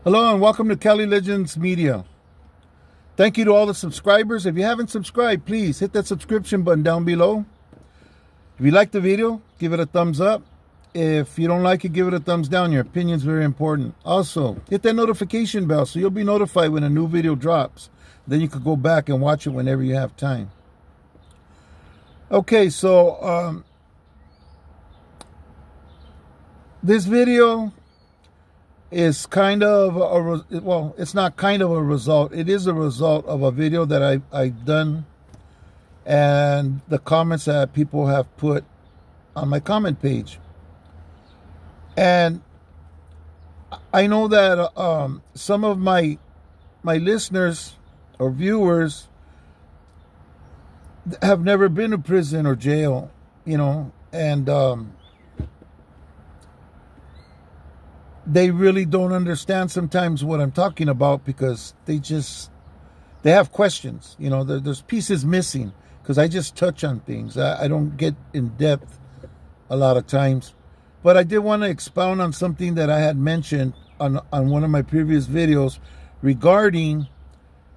Hello and welcome to Cali Legends Media. Thank you to all the subscribers. If you haven't subscribed, please hit that subscription button down below. If you like the video, give it a thumbs up. If you don't like it, give it a thumbs down. Your opinion is very important. Also, hit that notification bell so you'll be notified when a new video drops. Then you could go back and watch it whenever you have time. Okay, so this video is kind of it's not kind of a result. It is a result of a video that I've done and the comments that people have put on my comment page. And I know that some of my listeners or viewers have never been to prison or jail, you know, and they really don't understand sometimes what I'm talking about because they have questions. You know, there's pieces missing because I just touch on things. I don't get in depth a lot of times. But I did want to expound on something that I had mentioned on one of my previous videos regarding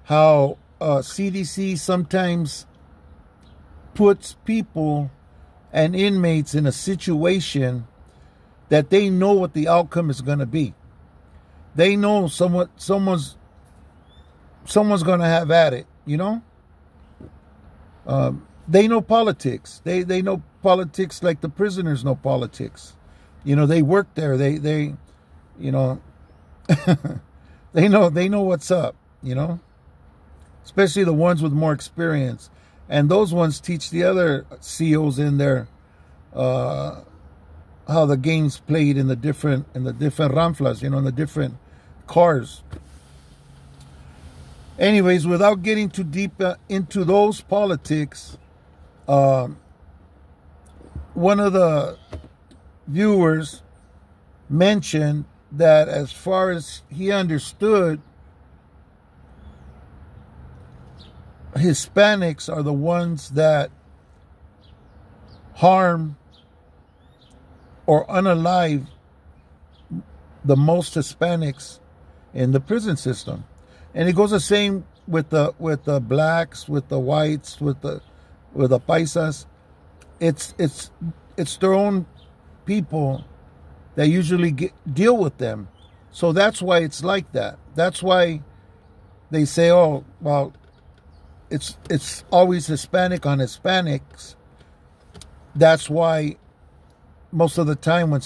how CDC sometimes puts people and inmates in a situation that they know what the outcome is going to be. They know someone's going to have at it, you know? They know politics. They know politics like the prisoners know politics. You know, they work there. They you know, they know what's up, you know? Especially the ones with more experience. And those ones teach the other COs in there how the game's played in the different ranflas, you know, in the different cars. Anyways, without getting too deep into those politics, one of the viewers mentioned that as far as he understood, Hispanics are the ones that harm or unalive the most Hispanics in the prison system. And it goes the same with the blacks, with the whites, with the paisas. It's their own people that usually deal with them. So that's why it's like that. That's why they say, oh, well, it's always Hispanic on Hispanics. That's why most of the time when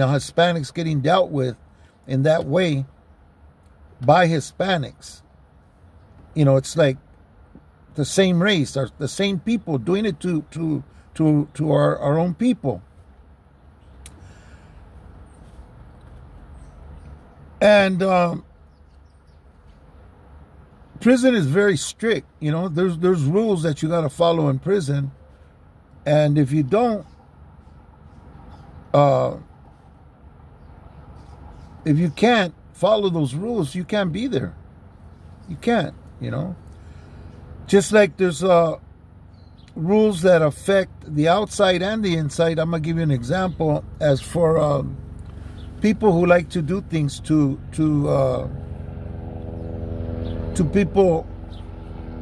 a Hispanic's getting dealt with in that way by Hispanics, you know, it's like the same race or the same people doing it to our own people. And prison is very strict, you know. There's rules that you got to follow in prison, and if you don't, if you can't follow those rules, you can't be there. You can't, you know. Just like there's rules that affect the outside and the inside. I'm gonna give you an example. As for people who like to do things to people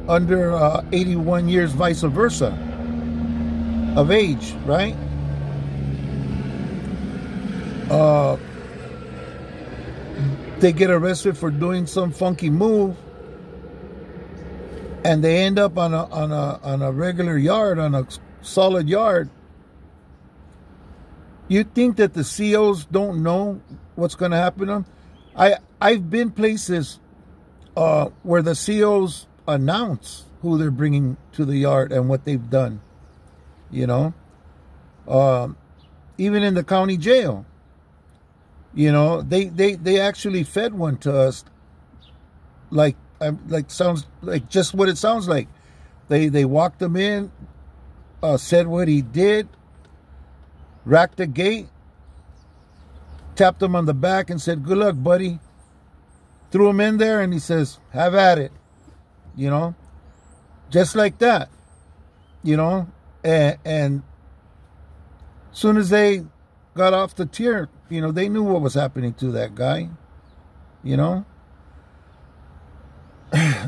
under 81 years, vice versa, of age, right? They get arrested for doing some funky move, and they end up on a regular yard, on a solid yard. You think that the COs don't know what's going to happen to them? I've been places where the COs announce who they're bringing to the yard and what they've done. You know, even in the county jail. You know, they actually fed one to us, like sounds like just what it sounds like. They walked him in, said what he did, racked the gate, tapped him on the back and said, "Good luck, buddy." Threw him in there and he says, "Have at it," you know, just like that, you know, and soon as they got off the tier, you know, they knew what was happening to that guy. you know.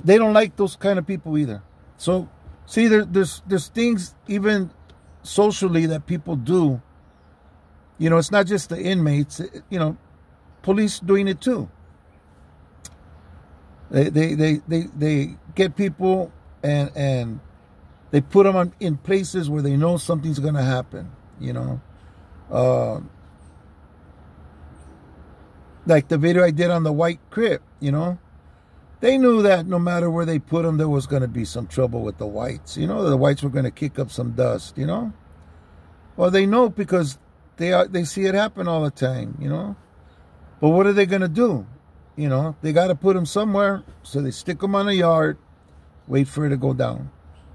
They don't like those kind of people either. So, see, there's things even socially that people do. You know, it's not just the inmates. You know, police doing it too. They get people and they put them in places where they know something's going to happen. You know, like the video I did on the white crib. You know. They knew that no matter where they put them, there was going to be some trouble with the whites. You know, the whites were going to kick up some dust, you know. Well, they know because they see it happen all the time, you know. But what are they going to do? You know, they got to put them somewhere. So they stick them on a yard, wait for it to go down.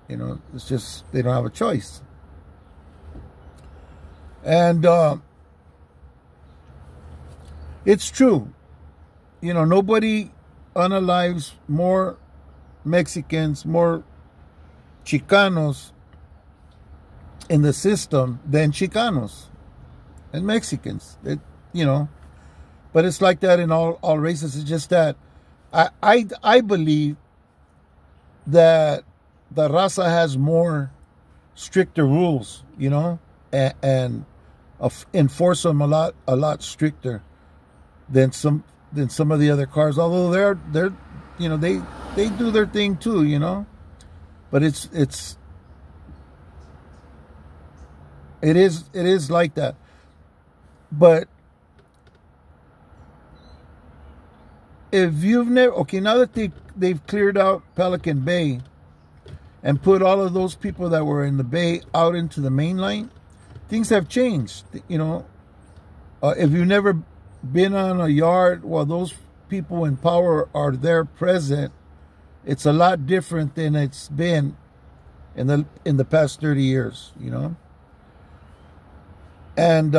You know, it's just, they don't have a choice. And it's true. You know, nobody unalives more Mexicans, more Chicanos in the system than Chicanos and Mexicans. You know, but it's like that in all races. It's just that I believe that the Raza has more stricter rules, you know, and enforce them a lot stricter than some of the other cars, although they're you know, they do their thing too, you know. But it is like that. But if you've never, okay, now that they've cleared out Pelican Bay and put all of those people that were in the bay out into the main line, things have changed, you know. If you've never been on a yard while those people in power are there present, it's a lot different than it's been in the past 30 years, you know. And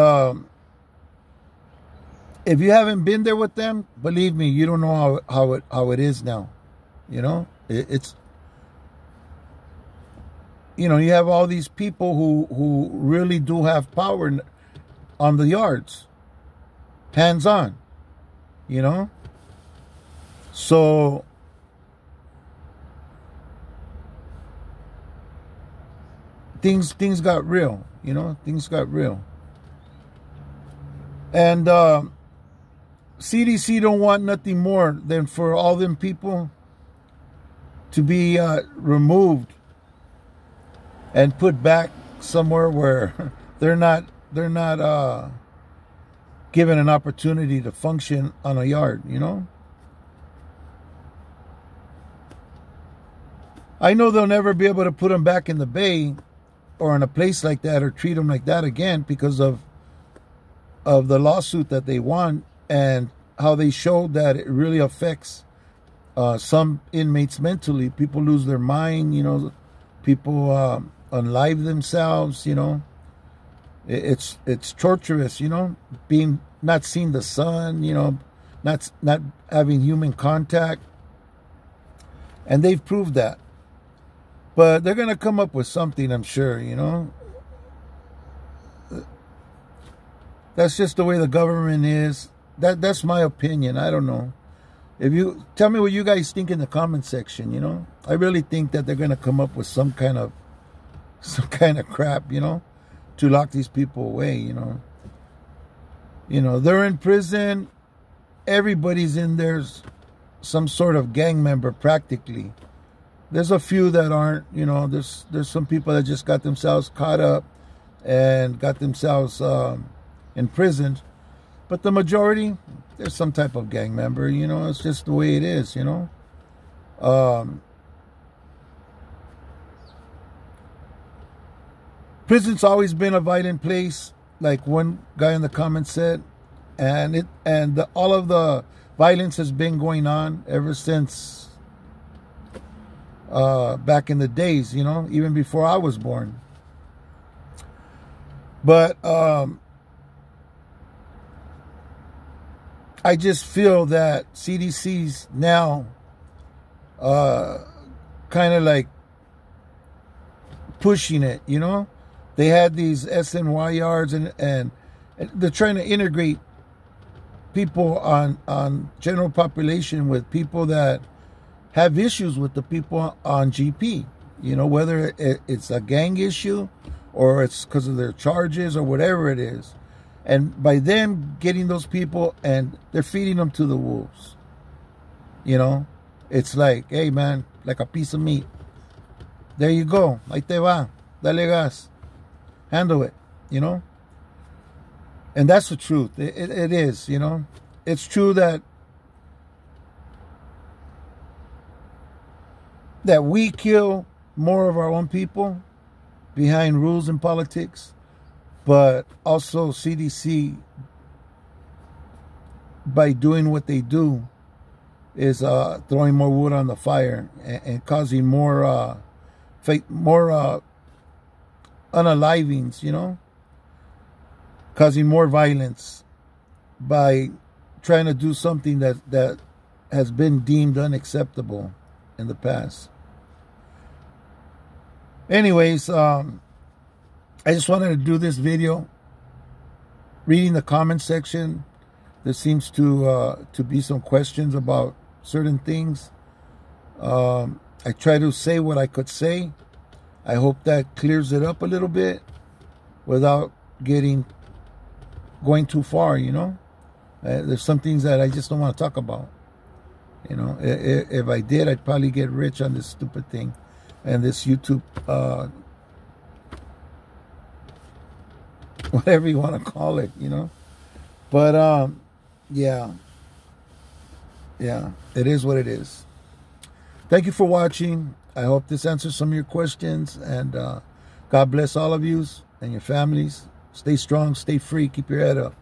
if you haven't been there with them, believe me, you don't know how it is now, you know. It's, you know, you have all these people who really do have power on the yards, hands on, you know. So things got real, you know. Things got real. And CDC don't want nothing more than for all them people to be removed and put back somewhere where they're not given an opportunity to function on a yard, you know. I know they'll never be able to put them back in the bay or in a place like that or treat them like that again because of the lawsuit that they won and how they showed that it really affects some inmates mentally. People lose their mind, you know. People unalive themselves, you know. It's torturous, you know, not seeing the sun, you know, not having human contact. And they've proved that. But they're going to come up with something, I'm sure, you know. That's just the way the government is. That's my opinion. I don't know. If you tell me what you guys think in the comment section, you know. I really think that they're going to come up with some kind of crap, you know, to lock these people away, you know. You know, they're in prison. Everybody's in there, some sort of gang member practically. There's a few that aren't, you know. There's some people that just got themselves caught up and got themselves imprisoned. But the majority, there's some type of gang member, you know. It's just the way it is, you know. Prison's always been a violent place, like one guy in the comments said, and all of the violence has been going on ever since back in the days, you know, even before I was born. But I just feel that CDC's now kind of like pushing it, you know. They had these SNY yards and they're trying to integrate people on general population with people that have issues with the people on GP. You know, whether it's a gang issue or it's because of their charges or whatever it is. And by them getting those people and they're feeding them to the wolves. You know, it's like, hey man, like a piece of meat. There you go. Ahí te va. Dale gas. Handle it, you know. And that's the truth. It is, you know. It's true that we kill more of our own people behind rules and politics, but also CDC, by doing what they do, is throwing more wood on the fire and causing more unalivings, you know, causing more violence by trying to do something that has been deemed unacceptable in the past. Anyways, I just wanted to do this video. Reading the comment section, there seems to be some questions about certain things. I try to say what I could say. I hope that clears it up a little bit without going too far, you know. There's some things that I just don't want to talk about. You know, if I did, I'd probably get rich on this stupid thing and this YouTube, whatever you want to call it, you know. But yeah, it is what it is. Thank you for watching. I hope this answers some of your questions, and God bless all of you and your families. Stay strong, stay free, keep your head up.